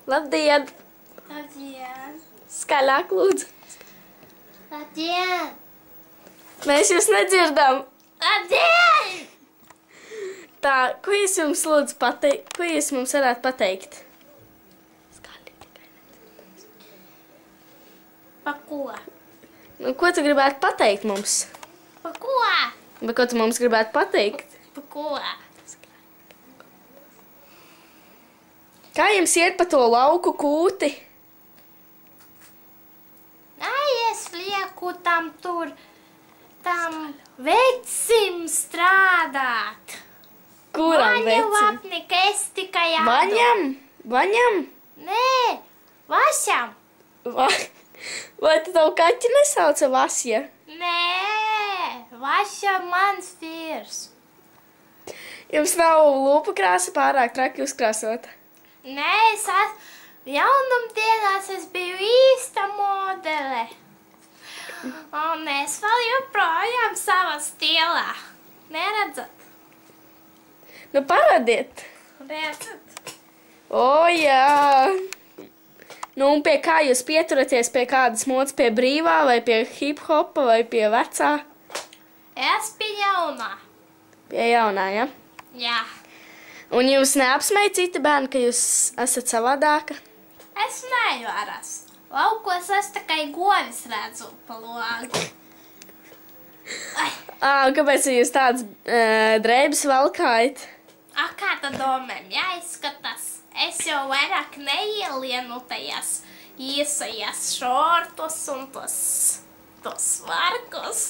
Labdien! Labdien! Skaļāk, lūdzu. Labdien! Mēs jūs nedzirdam. Labdien! Tā, ko jūs jums lūdzu pateikt? Ko jūs mums varētu pateikt? Skaļi tikai nedzirdams. Pa ko? Nu, ko tu gribētu pateikt mums? Pa ko? Vai ko tu mums gribētu pateikt? Pa ko? Kā jums iet pa to lauku kūti? Ai, es lieku tam vecim strādāt. Kuram Vaņa vecim? lapnika, es tikai atdodu. Vaņam? Vaņam? Nē, Vašam. Vai tu tavu kaķi nesauca Vasja? Nē, Vaša mans vīrs. Jums nav lūpu krāsa pārāk traki uzkrāsota? Nē, jaunumdienās es biju īsta modele. Un es vēl joprojām savā stilā. Neredzat? Nu, parādiet! Redzat? O, jā! Nu, un pie kā jūs pieturaties? Pie kādas modas? Pie brīvā, vai pie hip-hopa, vai pie vecā? Es pie jaunā. Pie jaunā, ja? Jā. Un jūs neapsmēja citi bērni, ka jūs esat savādāka? Es nevaras. Laukos es tikai govis redzu pa logu. Kāpēc jūs tāds drēbes valkājat? Kā tad domēm jāizskatās? Es jau vairāk neielienu tajās īsajās šortus un tos varkus.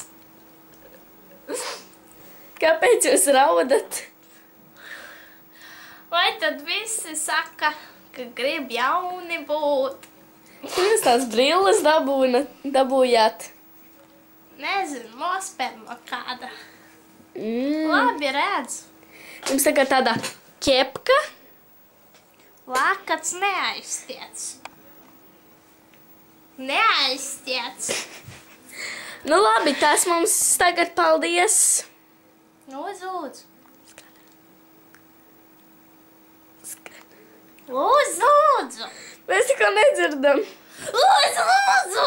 Kāpēc jūs raudat? Vai tad visi saka, ka grib jauni būt? Jūs tās brilles dabūjāt? Nezinu, nosperma kāda. Labi redz. Jums tagad tāda ķepka? Lakats neaiztiec. Neaiztiec. Nu labi, tas mums tagad paldies. Lūdzu. Lūdzu. Mēs tikko nedzirdam. Lūdzu.